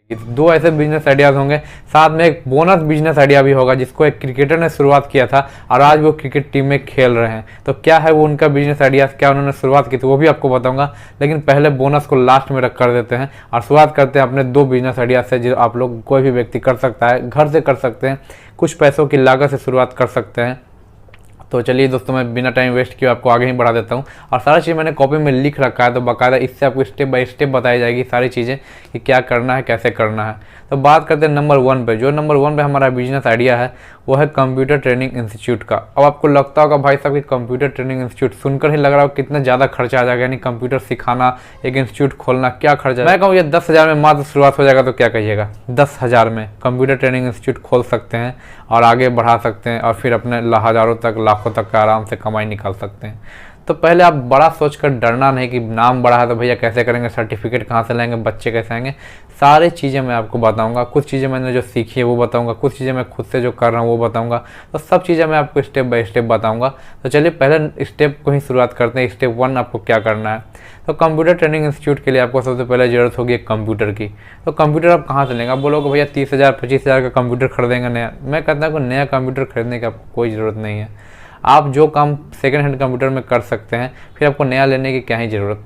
दो ऐसे business ideas होंगे, साथ में एक बोनस बिजनेस आइडिया भी होगा जिसको एक क्रिकेटर ने शुरुआत किया था और आज वो क्रिकेट टीम में खेल रहे हैं। तो क्या है वो उनका बिजनेस आइडियाज, क्या उन्होंने शुरुआत की थी, वो भी आपको बताऊंगा। लेकिन पहले बोनस को लास्ट में रख कर देते हैं और शुरुआत करते हैं अपने दो बिजनेस आइडियाज से जो आप लोग कोई भी व्यक्ति कर सकता है, घर से कर सकते हैं, कुछ पैसों की लागत से शुरुआत कर सकते हैं। तो चलिए दोस्तों, मैं बिना टाइम वेस्ट किए आपको आगे ही बढ़ा देता हूँ और सारी चीज़ मैंने कॉपी में लिख रखा है, तो बाकायदा इससे आपको स्टेप बाय स्टेप बताई जाएगी सारी चीज़ें कि क्या करना है, कैसे करना है। तो बात करते हैं नंबर 1 पे। जो नंबर 1 पे हमारा बिजनेस आइडिया है वो है कंप्यूटर ट्रेनिंग इंस्टीट्यूट का। अब आपको लगता होगा भाई साहब कि कंप्यूटर ट्रेनिंग इंस्टीट्यूट सुनकर ही लग रहा हो कितना ज़्यादा खर्चा आ जाएगा, यानी कंप्यूटर सिखाना, एक इंस्टीट्यूट खोलना, क्या खर्चा। मैं कहूँ ये 10,000 में मात्र शुरुआत हो जाएगा, तो क्या कहिएगा? 10,000 में कंप्यूटर ट्रेनिंग इंस्टीट्यूट खोल सकते हैं और आगे बढ़ा सकते हैं और फिर अपने हज़ारों तक, लाखों तक का आराम से कमाई निकाल सकते हैं। तो पहले आप बड़ा सोचकर डरना नहीं कि नाम बड़ा है तो भैया कैसे करेंगे, सर्टिफिकेट कहाँ से लाएंगे, बच्चे कैसे आएंगे। सारी चीज़ें मैं आपको बताऊंगा। कुछ चीज़ें मैंने जो सीखी है वो बताऊंगा, कुछ चीज़ें मैं खुद से जो कर रहा हूँ वो बताऊंगा। तो सब चीज़ें मैं आपको स्टेप बाय स्टेप बताऊंगा। तो चलिए पहले स्टेप को ही शुरुआत करते हैं। स्टेप 1 आपको क्या करना है। तो कंप्यूटर ट्रेनिंग इंस्टीट्यूट के लिए आपको सबसे पहले ज़रूरत होगी एक कंप्यूटर की। तो कंप्यूटर आप कहाँ से लेंगे? आप बोलोगे भैया 30,000 25,000 का कंप्यूटर खरीदेंगे नया। मैं कहता हूँ नया कंप्यूटर खरीदने की आपको कोई ज़रूरत नहीं है। आप जो काम सेकेंड हैंड कंप्यूटर में कर सकते हैं, फिर आपको नया लेने की क्या ही ज़रूरत।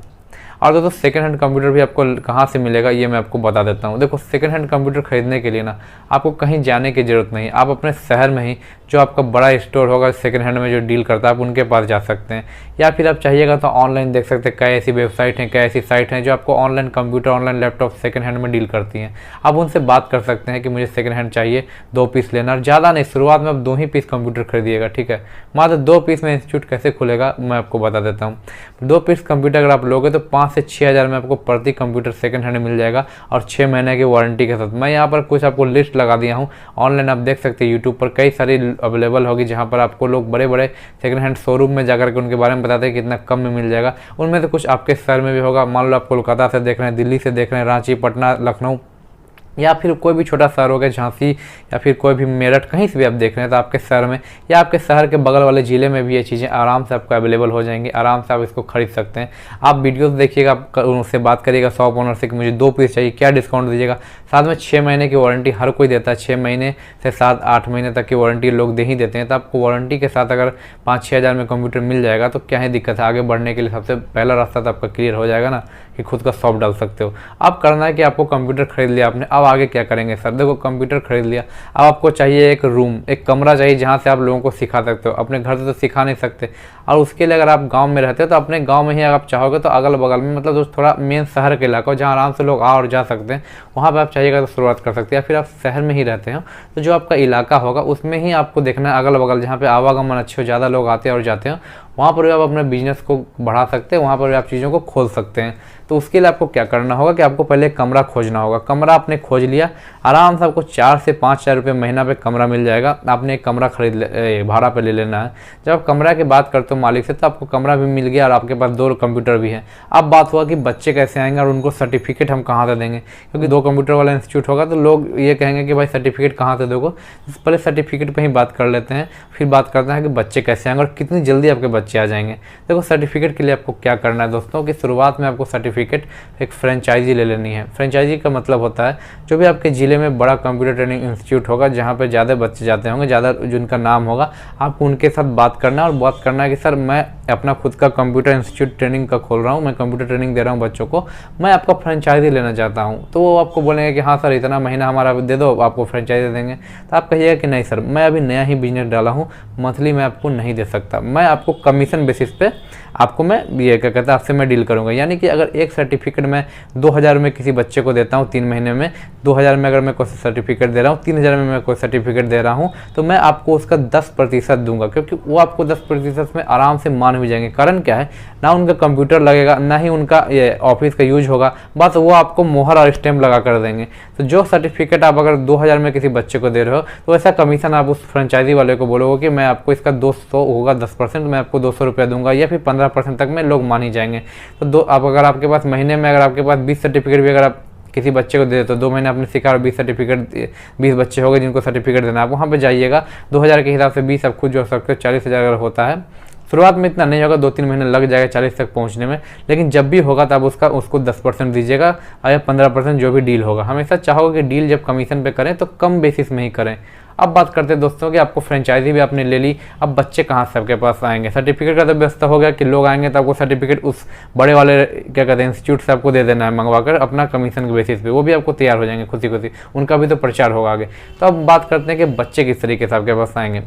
और दोस्तों सेकेंड हैंड कंप्यूटर भी आपको कहाँ से मिलेगा ये मैं आपको बता देता हूँ। देखो सेकेंड हैंड कंप्यूटर खरीदने के लिए ना आपको कहीं जाने की ज़रूरत नहीं। आप अपने शहर में ही जो आपका बड़ा स्टोर होगा सेकेंड हैंड में जो डील करता है, आप उनके पास जा सकते हैं। या फिर आप चाहिएगा तो ऑनलाइन देख सकते हैं। कई ऐसी वेबसाइट हैं, कई ऐसी साइट हैं जो आपको online computer, online laptop second hand में डील करती हैं। आप उनसे बात कर सकते हैं कि मुझे सेकेंड हैंड चाहिए, 2 पीस लेना, और ज़्यादा नहीं, शुरुआत में आप 2 ही पीस कंप्यूटर खरीदिएगा, ठीक है। मात्र 2 पीस में इंस्टीट्यूट कैसे खुलेगा मैं आपको बता देता हूँ। 2 पीस कंप्यूटर अगर आप लोगे तो 5 से 6,000 में आपको प्रति कंप्यूटर सेकंड हैंड मिल जाएगा और 6 महीने की वारंटी के साथ। मैं यहाँ पर कुछ आपको लिस्ट लगा दिया हूँ, ऑनलाइन आप देख सकते हैं, यूट्यूब पर कई सारी अवेलेबल होगी जहाँ पर आपको लोग बड़े बड़े सेकंड हैंड शोरूम में जाकर के उनके बारे में बताते हैं कितना कम में मिल जाएगा। उनमें से कुछ आपके शहर में भी होगा। मान लो आप कोलकाता से देख रहे हैं, दिल्ली से देख रहे हैं, रांची, पटना, लखनऊ, या फिर कोई भी छोटा शहर हो गया, झांसी, या फिर कोई भी मेरठ, कहीं से भी आप देख रहे हैं तो आपके शहर में या आपके शहर के बगल वाले ज़िले में भी ये चीज़ें आराम से आपको अवेलेबल हो जाएंगी। आराम से आप इसको खरीद सकते हैं। आप वीडियोस देखिएगा, आप उनसे बात करिएगा शॉप ओनर से कि मुझे 2 पीस चाहिए, क्या डिस्काउंट दीजिएगा। साथ में 6 महीने की वारंटी हर कोई देता है। 6 महीने से 7-8 महीने तक की वारंटी लोग दे ही देते हैं। तो आपको वारंटी के साथ अगर 5-6 हज़ार में कंप्यूटर मिल जाएगा तो क्या ही दिक्कत है। आगे बढ़ने के लिए सबसे पहला रास्ता तो आपका क्लियर हो जाएगा ना कि खुद का शॉप डाल सकते हो। अब करना है कि आपको कंप्यूटर खरीद लिया आपने, अब आगे क्या करेंगे सर? देखो कंप्यूटर खरीद लिया, अब आपको चाहिए एक रूम, एक कमरा चाहिए जहाँ से आप लोगों को सिखा सकते हो। अपने घर से तो सिखा नहीं सकते, और उसके लिए अगर आप गांव में रहते हो तो अपने गांव में ही अगर आप चाहोगे तो अगल बगल में, मतलब दोस्त थोड़ा मेन शहर के इलाका जहाँ आराम से लोग आ और जा सकते हैं, वहाँ पर आप चाहिएगा तो शुरुआत कर सकते हैं। या फिर आप शहर में ही रहते हो तो जो आपका इलाका होगा उसमें ही आपको देखना है अगल बगल जहाँ पे आवागमन अच्छे हो, ज़्यादा लोग आते हैं और जाते हैं, वहाँ पर भी आप अपने बिजनेस को बढ़ा सकते हैं, वहाँ पर भी आप चीज़ों को खोल सकते हैं। तो उसके लिए आपको क्या करना होगा कि आपको पहले कमरा खोजना होगा। कमरा आपने खोज लिया, आराम से आपको 4 से 5 हज़ार रुपये महीना पे कमरा मिल जाएगा। आपने एक कमरा भाड़ा पे ले लेना है। जब आप कमरा की बात करते हो मालिक से, तो आपको कमरा भी मिल गया और आपके पास 2 कंप्यूटर भी हैं। अब बात हुआ कि बच्चे कैसे आएंगे और उनको सर्टिफिकेट हम कहाँ से देंगे, क्योंकि 2 कंप्यूटर वाला इंस्टीट्यूट होगा तो लोग ये कहेंगे कि भाई सर्टिफिकेट कहाँ से दोगे। पहले सर्टिफिकेट पर ही बात कर लेते हैं, फिर बात करते हैं कि बच्चे कैसे आएंगे और कितनी जल्दी आपके बच्चे आ जाएंगे। देखो सर्टिफिकेट के लिए आपको क्या करना है दोस्तों कि शुरुआत में आपको सर्टिफिकेट एक फ्रेंचाइजी ले लेनी है। फ्रेंचाइजी का मतलब होता है जो भी आपके ज़िले में बड़ा कंप्यूटर ट्रेनिंग इंस्टीट्यूट होगा, जहाँ पे ज़्यादा बच्चे जाते होंगे, ज़्यादा जिनका नाम होगा, आपको उनके साथ बात करना है और बात करना है कि सर मैं अपना खुद का कंप्यूटर इंस्टीट्यूट ट्रेनिंग का खोल रहा हूँ, मैं कंप्यूटर ट्रेनिंग दे रहा हूँ बच्चों को, मैं आपका फ्रेंचाइजी लेना चाहता हूँ। तो वो आपको बोलेंगे कि हाँ सर इतना महीना हमारा दे दो, आपको फ्रेंचाइजी देंगे। तो आप कहिएगा कि नहीं सर मैं अभी नया ही बिजनेस डाला हूँ, मंथली मैं आपको नहीं दे सकता, मैं आपको कमीशन बेसिस पे आपको मैं ये क्या कहता है आपसे मैं डील करूंगा। यानी कि अगर एक सर्टिफिकेट मैं 2,000 में किसी बच्चे को देता हूँ 3 महीने में, 2,000 में अगर मैं कोई सर्टिफिकेट दे रहा हूँ, 3,000 में मैं कोई सर्टिफिकेट दे रहा हूँ, तो मैं आपको उसका 10% दूंगा, क्योंकि वो आपको 10% में आराम से मान भी जाएंगे। कारण क्या है, ना उनका कंप्यूटर लगेगा, ना ही उनका ये ऑफिस का यूज होगा, बस वो आपको मोहर और स्टैम्प लगा कर देंगे। तो जो सर्टिफिकेट आप अगर 2,000 में किसी बच्चे को दे रहे हो, तो ऐसा कमीशन आप उस फ्रेंचाइजी वाले को बोलोगे कि मैं आपको इसका 200 होगा 10%, मैं आपको 200 रुपया दूंगा, या फिर 15% तक में लोग मान ही जाएंगे। तो आप अगर आपके पास महीने में अगर आपके पास 20 सर्टिफिकेट भी अगर आप किसी बच्चे को दे देते हो, 2 महीने आपने सीखा और 20 सर्टिफिकेट 20 बच्चे हो गए जिनको सर्टिफिकेट देना है, आप वहाँ पे जाइएगा, 2,000 के हिसाब से 20 आप खुद जोड़ सकते हो, 40,000 अगर होता है शुरुआत में इतना नहीं होगा, 2-3 महीने लग जाएगा 40 तक पहुंचने में, लेकिन जब भी होगा तब उसको 10% दीजिएगा या 15% जो भी डील होगा। हमेशा चाहोगे कि डील जब कमीशन पे करें तो कम बेसिस में ही करें। अब बात करते हैं दोस्तों कि आपको फ्रेंचाइजी भी आपने ले ली, अब बच्चे कहाँ से आपके पास आएंगे। सर्टिफिकेट का तो व्यवस्था हो गया कि लोग आएंगे तो आपको सर्टिफिकेट उस बड़े वाले क्या कहते हैं इंस्टीट्यूट से आपको दे देना है मंगवा कर अपना कमीशन के बेसिस पे, वो भी आपको तैयार हो जाएंगे खुशी खुशी, उनका भी तो प्रचार होगा आगे। तो अब बात करते हैं कि बच्चे किस तरीके से आपके पास आएंगे।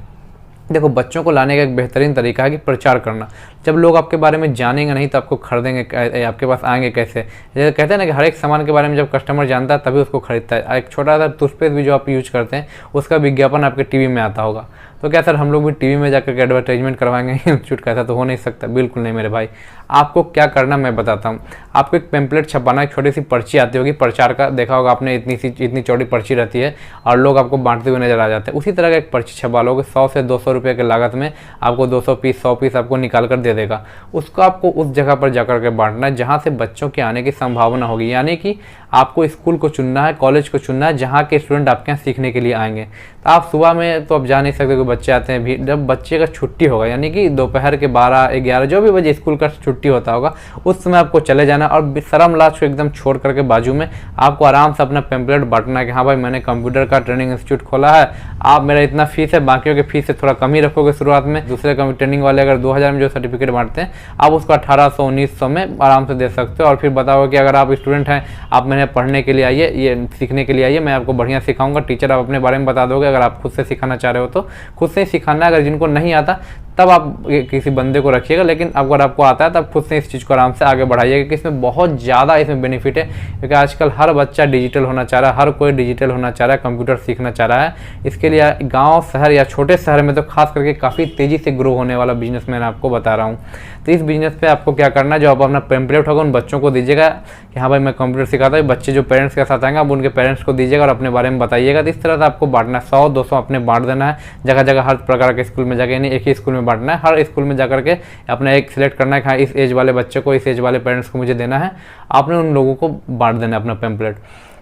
देखो, बच्चों को लाने का एक बेहतरीन तरीका है कि प्रचार करना। जब लोग आपके बारे में जानेंगे नहीं तो आपको खरीदेंगे, आपके पास आएंगे कैसे। जैसे कहते हैं ना कि हर एक सामान के बारे में जब कस्टमर जानता है तभी उसको खरीदता है। एक छोटा सा टूथपेस्ट भी जो आप यूज करते हैं उसका विज्ञापन आपके टीवी में आता होगा, तो क्या सर हम लोग भी टीवी में जाकर के एडवर्टाइजमेंट करवाएंगे इंस्टीट्यूट का? ऐसा तो हो नहीं सकता, बिल्कुल नहीं मेरे भाई। आपको क्या करना मैं बताता हूँ। आपको एक पेम्पलेट छपाना, एक छोटी सी पर्ची आती होगी प्रचार का, देखा होगा आपने, इतनी चौड़ी पर्ची रहती है और लोग आपको बांटते हुए नजर आ जाते हैं। उसी तरह का एक पर्ची छपा लोगे, 100 से 200 रुपये की लागत में आपको 200 पीस 100 पीस आपको निकाल कर दे देगा। उसको आपको उस जगह पर जाकर के बांटना है जहाँ से बच्चों के आने की संभावना होगी। यानी कि आपको स्कूल को चुनना है, कॉलेज को चुनना है जहाँ के स्टूडेंट आपके यहाँ सीखने के लिए आएंगे। तो आप सुबह में तो आप जा नहीं सकते कि बच्चे आते हैं भी, जब बच्चे का छुट्टी होगा यानी कि दोपहर के 12-11 जो भी बजे स्कूल का छुट्टी होता होगा उस समय आपको चले जाना और शर्म लाज को एकदम छोड़ करके बाजू में आपको आराम से अपना पेम्पलेट बांटना है कि हाँ भाई मैंने कंप्यूटर का ट्रेनिंग इंस्टीट्यूट खोला है, आप मेरा इतना फीस है, बाकियों के फीस से थोड़ा कम ही रखोगे शुरुआत में। दूसरे ट्रेनिंग वाले अगर 2000 में जो सर्टिफिकेट बांटते हैं आप उसको 1800-1900 में आराम से दे सकते हो। और फिर बताओ कि अगर आप स्टूडेंट हैं, आप मैंने पढ़ने के लिए आइए, ये सीखने के लिए आइए, मैं आपको बढ़िया सिखाऊंगा। टीचर आप अपने बारे में बता दोगे। अगर आप खुद से सिखाना चाह रहे हो तो खुद से ही सिखाना है, अगर जिनको नहीं आता तब आप किसी बंदे को रखिएगा, लेकिन अगर आपको आता है तब खुद से इस चीज़ को आराम से आगे बढ़ाइएगा क्योंकि इसमें बहुत ज़्यादा इसमें बेनिफिट है। क्योंकि आजकल हर बच्चा डिजिटल होना चाह रहा है, हर कोई डिजिटल होना चाह रहा है, कंप्यूटर सीखना चाह रहा है। इसके लिए गांव शहर या छोटे शहर में तो खास करके काफ़ी तेज़ी से ग्रो होने वाला बिजनेस मैं आपको बता रहा हूँ। तो इस बिजनेस पे आपको क्या करना है, जो आप अपना पेम्पलेट होगा उन बच्चों को दीजिएगा कि हाँ भाई मैं कंप्यूटर सिखाता हूँ। बच्चे जो पेरेंट्स के साथ आएंगे आप उनके पेरेंट्स को दीजिएगा और अपने बारे में बताइएगा। तो इस तरह से आपको बांटना है, 100-200 अपने बांट देना है जगह जगह, हर प्रकार के स्कूल में जाकर, यानी एक ही स्कूल में बांटना है। हर स्कूल में जाकर के अपना एक सिलेक्ट करना है कि हाँ इस एज वाले बच्चे को, इस एज वाले पेरेंट्स को मुझे देना है। आपने उन लोगों को बांट देना है अपना पेम्पलेट।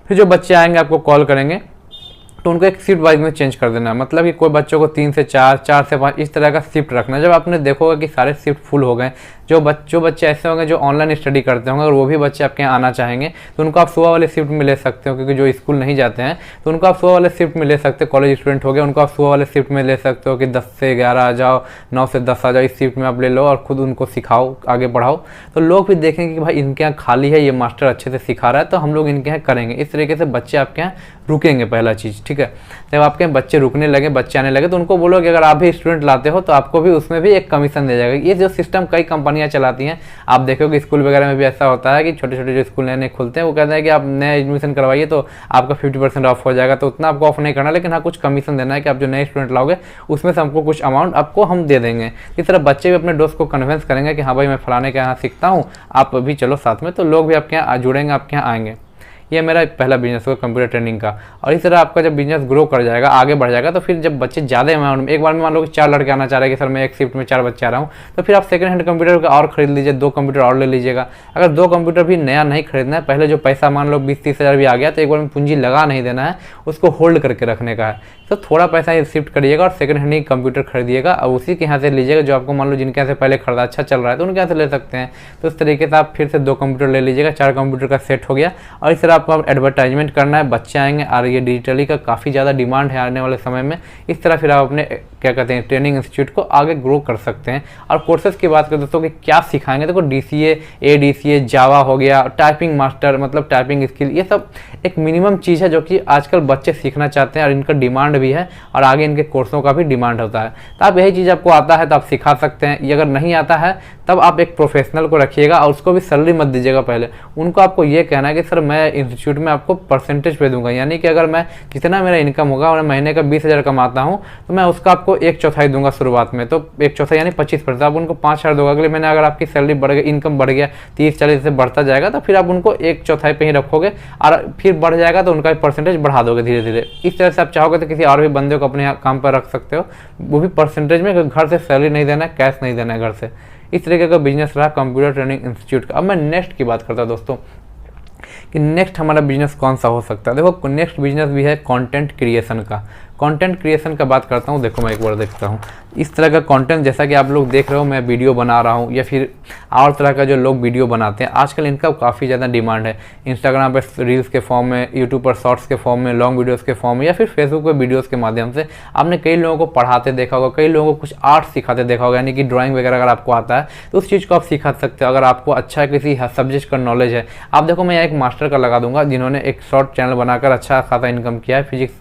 फिर जो बच्चे आएंगे आपको कॉल करेंगे तो उनको एक शिफ्ट वाइज में चेंज कर देना है। मतलब कि कोई बच्चों को 3 से 4, 4 से 5 इस तरह का शिफ्ट रखना है। जब आपने देखोगे कि सारे शिफ्ट फुल हो गए, जो बच्चे ऐसे होंगे जो ऑनलाइन स्टडी करते होंगे और वो भी बच्चे आपके यहाँ आना चाहेंगे तो उनको आप सुबह वाले शिफ्ट में ले सकते हो। क्योंकि जो स्कूल नहीं जाते हैं तो उनको आप सुबह वाले शिफ्ट में ले सकते हो। कॉलेज स्टूडेंट हो गए उनको आप सुबह वाले शिफ्ट में ले सकते हो कि 10 से 11 आ जाओ, 9 से 10 आ जाओ, इस शिफ्ट में आप ले लो और खुद उनको सिखाओ, आगे बढ़ाओ। तो लोग भी देखेंगे कि भाई इनके यहाँ खाली है, ये मास्टर अच्छे से सिखा रहा है तो हम लोग इनके यहाँ करेंगे। इस तरीके से बच्चे आपके यहाँ रुकेंगे, पहला चीज़। ठीक है, जब आपके बच्चे रुकने लगे, बच्चे आने लगे तो उनको बोलो कि अगर आप भी स्टूडेंट लाते हो तो आपको भी उसमें भी एक कमीशन दे जाएगा। ये जो सिस्टम कई कंपनियां चलाती हैं, आप देखोगे स्कूल वगैरह में भी ऐसा होता है कि छोटे छोटे जो स्कूल नए नए खुलते हैं वो कहते हैं कि आप नए एडमिशन करवाइए तो आपका 50% ऑफ हो जाएगा। तो उतना आपको ऑफ नहीं करना, लेकिन हाँ कुछ कमीशन देना है कि आप जो नए स्टूडेंट लाओगे उसमें से हमको कुछ अमाउंट आपको हम दे देंगे। इस तरह बच्चे भी अपने दोस्त को कन्विंस करेंगे कि हाँ भाई मैं फलाने के यहाँ सीखता हूँ, आप भी चलो साथ में, तो लोग भी आपके यहाँ जुड़ेंगे, आपके यहाँ आएंगे। ये मेरा पहला बिजनेस होगा कंप्यूटर ट्रेनिंग का। और इस तरह आपका जब बिजनेस ग्रो कर जाएगा, आगे बढ़ जाएगा, तो फिर जब बच्चे ज़्यादा अमाउंट में, एक बार में मान लो कि 4 लड़के आना चाह रहे हैं कि सर मैं एक शिफ्ट में 4 बच्चे आ रहा हूँ, तो फिर आप सेकंड हैंड कंप्यूटर का और खरीद लीजिए, 2 कंप्यूटर और ले लीजिएगा। अगर 2 कंप्यूटर भी नया नहीं खरीदना है, पहले जो पैसा मान लो 20-30 हज़ार भी आ गया तो एक बार में पूंजी लगा नहीं देना है, उसको होल्ड करके रखने का है। तो थोड़ा पैसा ये शिफ्ट करिएगा और सेकंड हैंड ही कंप्यूटर खरीदिएगा और उसी के यहाँ से लीजिएगा जो आपको मान लो जिनके यहाँ से पहले खरीदा अच्छा चल रहा है तो उनके यहाँ से ले सकते हैं। तो इस तरीके से आप फिर से 2 कंप्यूटर ले लीजिएगा, 4 कंप्यूटर का सेट हो गया। और इस तरह आपको एडवर्टाइजमेंट करना है, बच्चे आएंगे और ये डिजिटली का काफ़ी ज़्यादा डिमांड है आने वाले समय में। इस तरह फिर आप अपने क्या कहते हैं ट्रेनिंग इंस्टीट्यूट को आगे ग्रो कर सकते हैं। और कोर्सेज की बात करें दोस्तों कि क्या सिखाएंगे, देखो DCA, ADCA, जावा हो गया, टाइपिंग मास्टर मतलब टाइपिंग स्किल, ये सब एक मिनिमम चीज़ है जो कि आजकल बच्चे सीखना चाहते हैं और इनका डिमांड भी है और आगे इनके कोर्सों का भी डिमांड होता है। तो आप यही चीज़ आपको आता है तो आप सिखा सकते हैं। ये अगर नहीं आता है तब आप एक प्रोफेशनल को रखिएगा और उसको भी सैलरी मत दीजिएगा। पहले उनको आपको ये कहना है कि सर मैं इंस्टीट्यूट में आपको परसेंटेज पे दूंगा, यानी कि अगर मैं जितना मेरा इनकम होगा और महीने का 20,000 कमाता हूँ तो मैं उसका आपको 1/4 दूंगा शुरुआत में। तो 1/4 यानी 25%, आप उनको 5,000 दोगे। अगले महीने अगर आपकी सैलरी बढ़ गई, इनकम बढ़ गया 30-40 से बढ़ता जाएगा तो फिर आप उनको 1/4 पे ही रखोगे और फिर बढ़ जाएगा तो उनका परसेंटेज बढ़ा दोगे धीरे धीरे। इस तरह से आप चाहोगे तो किसी और भी बंदे को अपने काम पर रख सकते हो, वो भी परसेंटेज में। घर से सैलरी नहीं देना है, कैश नहीं देना है घर से। इस तरीके का बिजनेस रहा कंप्यूटर ट्रेनिंग इंस्टीट्यूट का। अब मैं नेक्स्ट की बात करता हूँ दोस्तों कि नेक्स्ट हमारा बिजनेस कौन सा हो सकता है। देखो नेक्स्ट बिजनेस भी है कंटेंट क्रिएशन का। कंटेंट क्रिएशन का बात करता हूँ, देखो मैं एक बार देखता हूँ इस तरह का कंटेंट जैसा कि आप लोग देख रहे हो, मैं वीडियो बना रहा हूँ या फिर और तरह का जो लोग वीडियो बनाते हैं, आजकल इनका काफ़ी ज़्यादा डिमांड है। इंस्टाग्राम पर रील्स के फॉर्म में, यूट्यूब पर शॉर्ट्स के फॉर्म में, लॉन्ग वीडियोस के फॉर्म में, या फिर फेसबुक पर वीडियोस के माध्यम से आपने कई लोगों को पढ़ाते देखा होगा, कई लोगों को कुछ आर्ट सिखाते देखा होगा, यानी कि ड्राइंग वगैरह अगर आपको आता है तो उस चीज़ को आप सिखा सकते हो। अगर आपको अच्छा किसी सब्जेक्ट का नॉलेज है, आप देखो मैं एक मास्टर का लगा दूंगा जिन्होंने एक शॉर्ट चैनल बनाकर अच्छा खासा इनकम किया है, फिजिक्स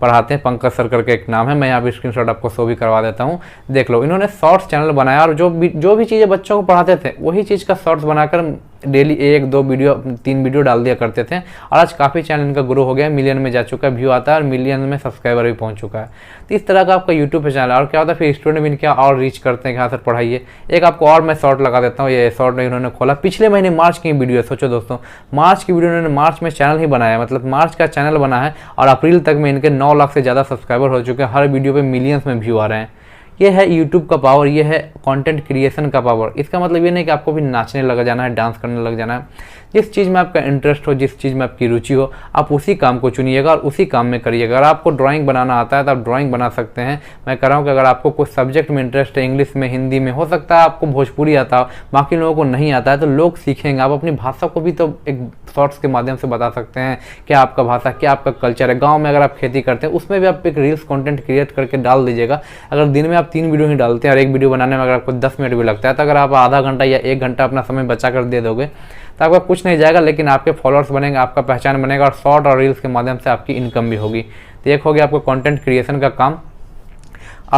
पढ़ाते हैं, पंकज सर करके एक नाम है, मैं यहाँ पे स्क्रीनशॉट आपको शो भी करवा देता हूँ, देख लो। इन्होंने शॉर्ट्स चैनल बनाया और जो भी चीज़ें बच्चों को पढ़ाते थे वही चीज़ का शॉर्ट्स बनाकर डेली 1-2 वीडियो 3 वीडियो डाल दिया करते थे, और आज काफ़ी चैनल इनका ग्रो हो गया, मिलियन में जा चुका है, व्यू आता है और मिलियन में सब्सक्राइबर भी पहुंच चुका है। तो इस तरह का आपका यूट्यूब पे चैनल है। और क्या होता है फिर स्टूडेंट भी इनके और रीच करते हैं कि हाँ सर पढ़ाइए। एक आपको और मैं शॉर्ट लगा देता हूँ, ये शॉर्ट में इन्होंने खोला पिछले महीने मार्च की वीडियो है। सोचो दोस्तों, मार्च की वीडियो इन्होंने मार्च में चैनल ही बनाया, मतलब मार्च का चैनल बना है और अप्रैल तक में इनके 9 लाख से ज़्यादा सब्सक्राइबर हो चुके हैं, हर वीडियो पे मिलियंस में व्यू आ रहे हैं। ये है यूट्यूब का पावर, ये है कंटेंट क्रिएशन का पावर। इसका मतलब ये नहीं कि आपको भी नाचने लग जाना है, डांस करने लग जाना है। जिस चीज़ में आपका इंटरेस्ट हो, जिस चीज़ में आपकी रुचि हो, आप उसी काम को चुनिएगा और उसी काम में करिएगा। अगर आपको ड्राइंग बनाना आता है तो आप ड्राइंग बना सकते हैं। मैं कह रहा हूँ कि अगर आपको कुछ सब्जेक्ट में इंटरेस्ट है, इंग्लिश में, हिंदी में, हो सकता है आपको भोजपुरी आता हो, बाकी लोगों को नहीं आता है, तो लोग सीखेंगे। आप अपनी भाषा को भी तो एक शॉर्ट्स के माध्यम से बता सकते हैं, क्या आपका भाषा, क्या आपका कल्चर है। गाँव में अगर आप खेती करते हैं उसमें भी आप एक रील्स कॉन्टेंट क्रिएट करके डाल दीजिएगा। अगर दिन में आप 3 वीडियो ही डालते हैं और एक वीडियो बनाने में अगर आपको 10 मिनट भी लगता है, तो अगर आप आधा घंटा या 1 घंटा अपना समय बचा कर दे दोगे तो आपका कुछ नहीं जाएगा, लेकिन आपके फॉलोअर्स बनेंगे, आपका पहचान बनेगा, और शॉर्ट और रील्स के माध्यम से आपकी इनकम भी होगी। तो एक हो गया आपको कंटेंट क्रिएशन का काम।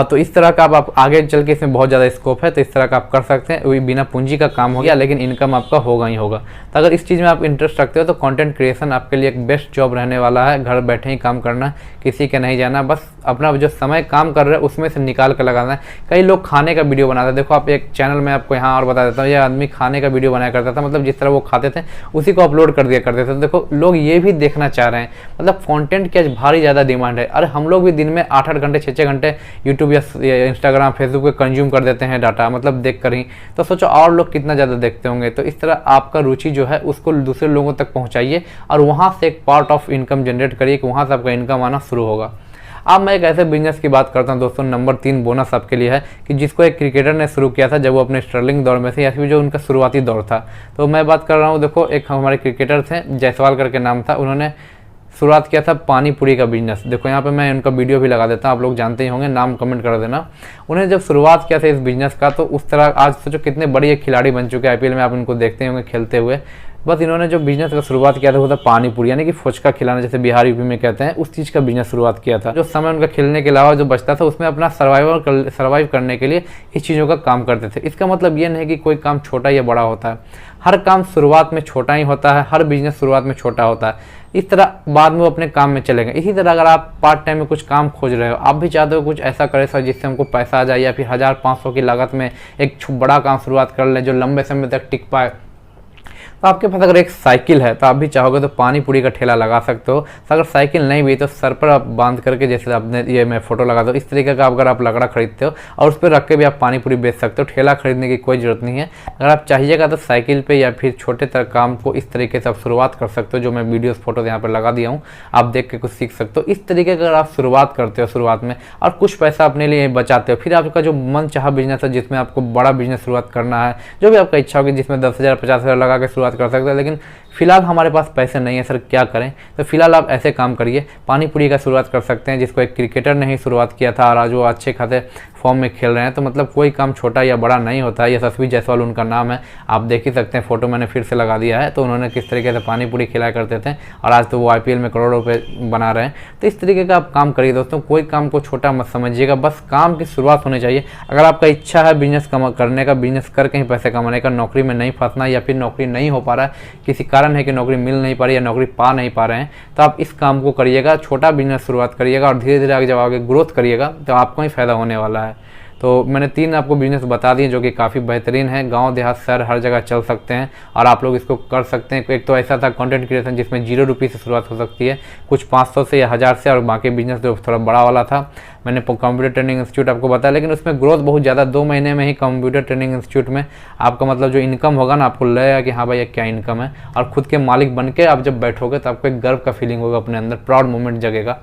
तो इस तरह का आप आगे चल के इसमें बहुत ज़्यादा स्कोप है, तो इस तरह का आप कर सकते हैं। वही बिना पूंजी का काम हो गया, लेकिन इनकम आपका होगा ही होगा। तो अगर इस चीज़ में आप इंटरेस्ट रखते हो तो कंटेंट क्रिएशन आपके लिए एक बेस्ट जॉब रहने वाला है। घर बैठे ही काम करना, किसी के नहीं जाना, बस अपना जो समय काम कर रहे हैं उसमें से निकाल कर लगाना है। कई लोग खाने का वीडियो बनाते हैं, देखो आप एक चैनल में आपको यहाँ और बता देता हूँ, यह आदमी खाने का वीडियो बनाया करता था, मतलब जिस तरह वो खाते थे उसी को अपलोड कर दिया करते थे। तो देखो लोग ये भी देखना चाह रहे हैं, मतलब कंटेंट की आज भारी ज़्यादा डिमांड है। अरे हम लोग भी दिन में 8-8 घंटे 6-6 घंटे यूट्यूब या इंस्टाग्राम, फेसबुक पे कंज्यूम कर देते हैं डाटा, मतलब देख कर ही। तो सोचो और लोग कितना ज़्यादा देखते होंगे। तो इस तरह आपका रुचि जो है उसको दूसरे लोगों तक पहुंचाइए और वहां से एक पार्ट ऑफ इनकम जनरेट करिए कि वहां से आपका इनकम आना शुरू होगा। अब मैं एक ऐसे बिजनेस की बात करता हूं दोस्तों, नंबर 3 बोनस आपके लिए है कि जिसको एक क्रिकेटर ने शुरू किया था जब वो अपने स्टर्लिंग दौर में थे, या फिर जो उनका शुरुआती दौर था। तो मैं बात कर रहा हूँ, देखो एक हमारे क्रिकेटर थे, जायसवाल करके नाम था, उन्होंने शुरुआत किया था पानी पूरी का बिजनेस। देखो यहाँ पे मैं उनका वीडियो भी लगा देता हूँ, आप लोग जानते ही होंगे, नाम कमेंट कर देना। उन्हें जब शुरुआत किया था इस बिजनेस का, तो उस तरह आज सोचो कितने बड़ी एक खिलाड़ी बन चुके हैं, आईपीएल में आप इनको देखते होंगे खेलते हुए। बस इन्होंने जो बिजनेस का शुरुआत किया था वो था पानी पूरी, यानी कि फुचका खिलाना, जैसे बिहार यूपी में कहते हैं, उस चीज़ का बिजनेस शुरुआत किया था। जो समय उनका खेलने के अलावा जो बचता था उसमें अपना सर्वाइव करने के लिए इस चीज़ों का काम करते थे। इसका मतलब ये नहीं कि कोई काम छोटा या बड़ा होता है, हर काम शुरुआत में छोटा ही होता है, हर बिजनेस शुरुआत में छोटा होता है। इस तरह बाद में वो अपने काम में चलेंगे। इसी तरह अगर आप पार्ट टाइम में कुछ काम खोज रहे हो, आप भी चाहते हो कुछ ऐसा करे सर जिससे हमको पैसा आ जाए, या फिर 1500 की लागत में एक बड़ा काम शुरुआत कर लें जो लंबे समय तक टिक पाए, तो आपके पास अगर एक साइकिल है तो आप भी चाहोगे तो पानी पूरी का ठेला लगा सकते हो। अगर साइकिल नहीं भी तो सर पर आप बांध करके, जैसे आपने ये मैं फोटो लगा दो, इस तरीके का अगर आप लकड़ा खरीदते हो और उस पर रख के भी आप पानी पूरी बेच सकते हो। ठेला खरीदने की कोई ज़रूरत नहीं है। अगर आप चाहिएगा तो साइकिल पे या फिर छोटे तरह काम को इस तरीके से आप शुरुआत कर सकते हो, जो मैं वीडियोस फोटो यहाँ पर लगा दिया हूँ, आप देख के कुछ सीख सकते हो। इस तरीके का अगर आप शुरुआत करते हो शुरुआत में और कुछ पैसा अपने लिए बचाते हो, फिर आपका जो मन चाहा बिजनेस है जिसमें आपको बड़ा बिजनेस शुरुआत करना है, जो भी आपका इच्छा होगी, जिसमें 10,000 50,000 लगा के शुरुआत कर सकते हैं, लेकिन फिलहाल हमारे पास पैसे नहीं है सर क्या करें, तो फिलहाल आप ऐसे काम करिए, पानी पूरी का शुरुआत कर सकते हैं, जिसको एक क्रिकेटर ने ही शुरुआत किया था और आज वो अच्छे खासे फॉर्म में खेल रहे हैं। तो मतलब कोई काम छोटा या बड़ा नहीं होता है। यशस्वी जायसवाल उनका नाम है, आप देख ही सकते हैं, फोटो मैंने फिर से लगा दिया है। तो उन्होंने किस तरीके से पानी पूरी खिलाया करते थे और आज तो वो आईपीएल में करोड़ों रुपए बना रहे हैं। तो इस तरीके का आप काम करिए दोस्तों, कोई काम को छोटा मत समझिएगा, बस काम की शुरुआत होनी चाहिए। अगर आपका इच्छा है बिजनेस करने का, बिजनेस करके ही पैसे कमाने का, नौकरी में नहीं फंसना, या फिर नौकरी नहीं हो पा रहा है, किसी कारण है कि नौकरी मिल नहीं पा रही या नौकरी पा नहीं पा रहे हैं, तो आप इस काम को करिएगा, छोटा बिजनेस शुरुआत करिएगा और धीरे धीरे आगे जब आगे ग्रोथ करिएगा तो आपको ही फायदा होने वाला है। तो मैंने 3 आपको बिजनेस बता दिए जो कि काफ़ी बेहतरीन है, गांव देहात शहर हर जगह चल सकते हैं और आप लोग इसको कर सकते हैं। एक तो ऐसा था कंटेंट क्रिएशन जिसमें 0 रुपये से शुरुआत हो सकती है, कुछ 500 से या 1000 से, और बाकी बिजनेस जो थोड़ा बड़ा वाला था मैंने कंप्यूटर ट्रेनिंग इंस्टीट्यूट आपको बताया, लेकिन उसमें ग्रोथ बहुत ज़्यादा, 2 महीने में ही कंप्यूटर ट्रेनिंग इंस्टीट्यूट में आपका मतलब जो इनकम होगा ना, आपको लगेगा कि हाँ भाई ये क्या इनकम है, और खुद के मालिक बन के आप जब बैठोगे तो आपको एक गर्व का फीलिंग होगा अपने अंदर, प्राउड मोमेंट जगेगा।